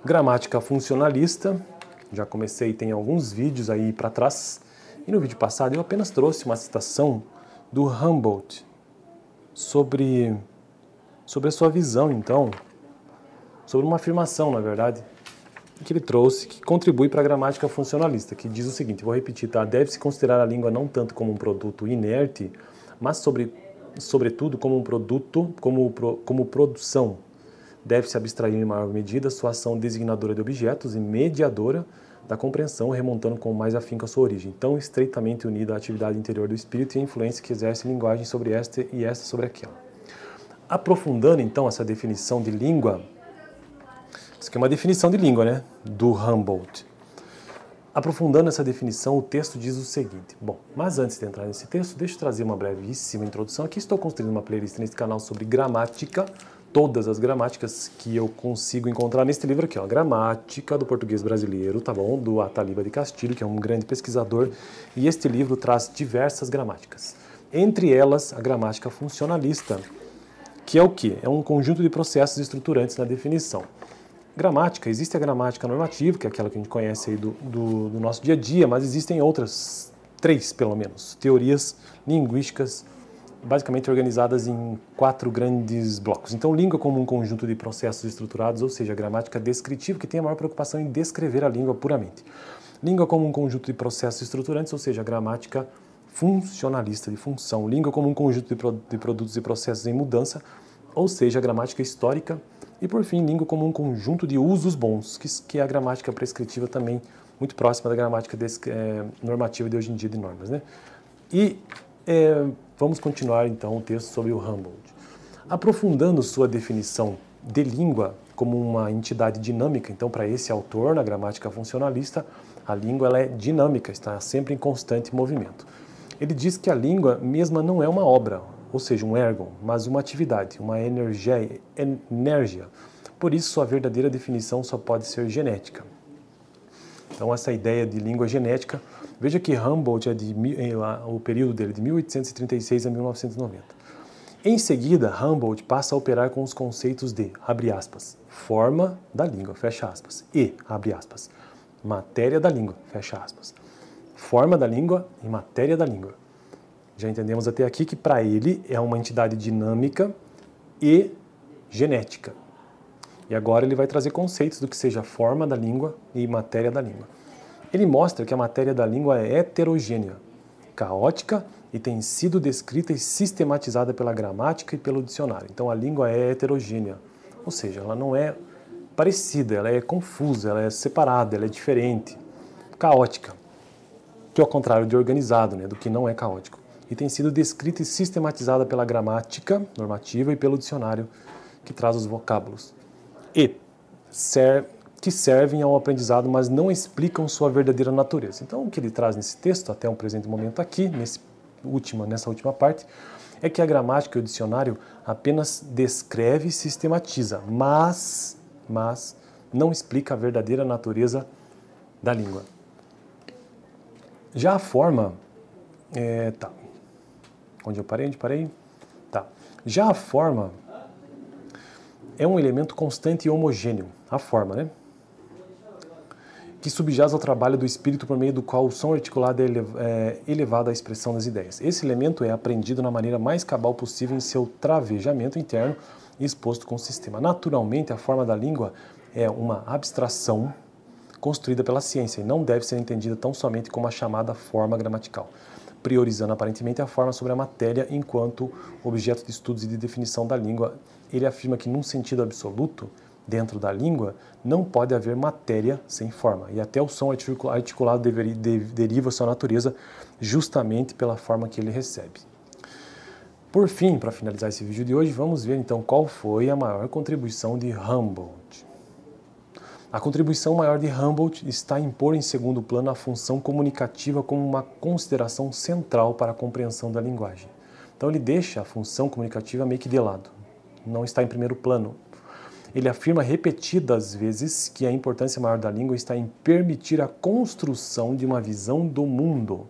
Gramática funcionalista, já comecei, tem alguns vídeos aí para trás, e no vídeo passado eu apenas trouxe uma citação do Humboldt sobre a sua visão, então, sobre uma afirmação, na verdade, que ele trouxe, que contribui para a gramática funcionalista, que diz o seguinte, vou repetir, tá? Deve-se considerar a língua não tanto como um produto inerte, mas sobretudo como um produto, como produção. Deve-se abstrair em maior medida sua ação designadora de objetos e mediadora da compreensão, remontando com mais afinco a sua origem, tão estreitamente unida à atividade interior do espírito e à influência que exerce a linguagem sobre esta e esta sobre aquela. Aprofundando, então, essa definição de língua, isso aqui é uma definição de língua, né, do Humboldt. Aprofundando essa definição, o texto diz o seguinte. Bom, mas antes de entrar nesse texto, deixa eu trazer uma brevíssima introdução. Aqui estou construindo uma playlist nesse canal sobre gramática, todas as gramáticas que eu consigo encontrar neste livro aqui, ó, Gramática do Português Brasileiro, tá bom? Do Ataliba de Castilho, que é um grande pesquisador, e este livro traz diversas gramáticas. Entre elas, a gramática funcionalista, que é o quê? É um conjunto de processos estruturantes na definição. Gramática, existe a gramática normativa, que é aquela que a gente conhece aí do nosso dia a dia, mas existem outras, 3 pelo menos, teorias linguísticas, basicamente organizadas em 4 grandes blocos. Então, língua como um conjunto de processos estruturados, ou seja, a gramática descritiva, que tem a maior preocupação em descrever a língua puramente. Língua como um conjunto de processos estruturantes, ou seja, a gramática funcionalista, de função. Língua como um conjunto de produtos e processos em mudança, ou seja, a gramática histórica. E, por fim, língua como um conjunto de usos bons, que é a gramática prescritiva também, muito próxima da gramática normativa de hoje em dia de normas, né? E vamos continuar, então, o texto sobre o Humboldt. Aprofundando sua definição de língua como uma entidade dinâmica, então, para esse autor, na gramática funcionalista, a língua ela é dinâmica, está sempre em constante movimento. Ele diz que a língua mesma não é uma obra, ou seja, um ergon, mas uma atividade, uma energia. Por isso, sua verdadeira definição só pode ser genética. Então, essa ideia de língua genética, veja que Humboldt o período dele de 1836 a 1990. Em seguida, Humboldt passa a operar com os conceitos de, abre aspas, forma da língua, fecha aspas, e, abre aspas, matéria da língua, fecha aspas. Forma da língua e matéria da língua. Já entendemos até aqui que para ele é uma entidade dinâmica e genética. E agora ele vai trazer conceitos do que seja forma da língua e matéria da língua. Ele mostra que a matéria da língua é heterogênea, caótica e tem sido descrita e sistematizada pela gramática e pelo dicionário. Então a língua é heterogênea, ou seja, ela não é parecida, ela é confusa, ela é separada, ela é diferente, caótica, que é o contrário de organizado, né, do que não é caótico. E tem sido descrita e sistematizada pela gramática normativa e pelo dicionário que traz os vocábulos. E que servem ao aprendizado, mas não explicam sua verdadeira natureza. Então, o que ele traz nesse texto, até um presente momento aqui, nessa última parte, é que a gramática e o dicionário apenas descreve e sistematiza, mas não explica a verdadeira natureza da língua. Já a forma... Onde eu parei? Tá. Já a forma é um elemento constante e homogêneo, a forma, né? Que subjaz ao trabalho do espírito por meio do qual o som articulado é elevado à expressão das ideias. Esse elemento é aprendido na maneira mais cabal possível em seu travejamento interno e exposto com o sistema. Naturalmente, a forma da língua é uma abstração construída pela ciência e não deve ser entendida tão somente como a chamada forma gramatical, priorizando aparentemente a forma sobre a matéria enquanto objeto de estudos e de definição da língua. Ele afirma que, num sentido absoluto, dentro da língua, não pode haver matéria sem forma, e até o som articulado deriva sua natureza justamente pela forma que ele recebe. Por fim, para finalizar esse vídeo de hoje, vamos ver então qual foi a maior contribuição de Humboldt. A contribuição maior de Humboldt está em pôr em segundo plano a função comunicativa como uma consideração central para a compreensão da linguagem. Então ele deixa a função comunicativa meio que de lado, não está em primeiro plano. Ele afirma repetidas vezes que a importância maior da língua está em permitir a construção de uma visão do mundo,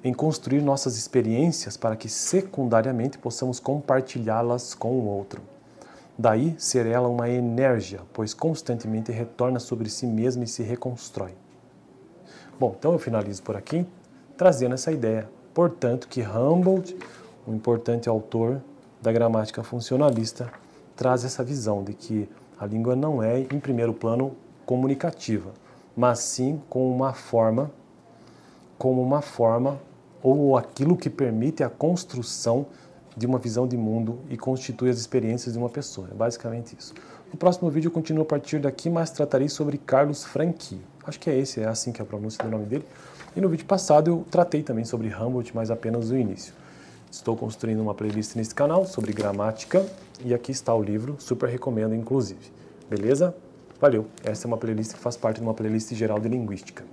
em construir nossas experiências para que secundariamente possamos compartilhá-las com o outro. Daí ser ela uma enérgia, pois constantemente retorna sobre si mesma e se reconstrói. Bom, então eu finalizo por aqui, trazendo essa ideia. Portanto, que Humboldt, um importante autor da gramática funcionalista, traz essa visão de que a língua não é, em primeiro plano, comunicativa, mas sim como uma forma ou aquilo que permite a construção de uma visão de mundo e constitui as experiências de uma pessoa. É basicamente isso. No próximo vídeo eu continuo a partir daqui, mas tratarei sobre Carlos Franqui. Acho que é assim que é a pronúncia do nome dele. E no vídeo passado eu tratei também sobre Humboldt, mas apenas o início. Estou construindo uma playlist nesse canal sobre gramática e aqui está o livro, super recomendo inclusive. Beleza? Valeu! Essa é uma playlist que faz parte de uma playlist geral de linguística.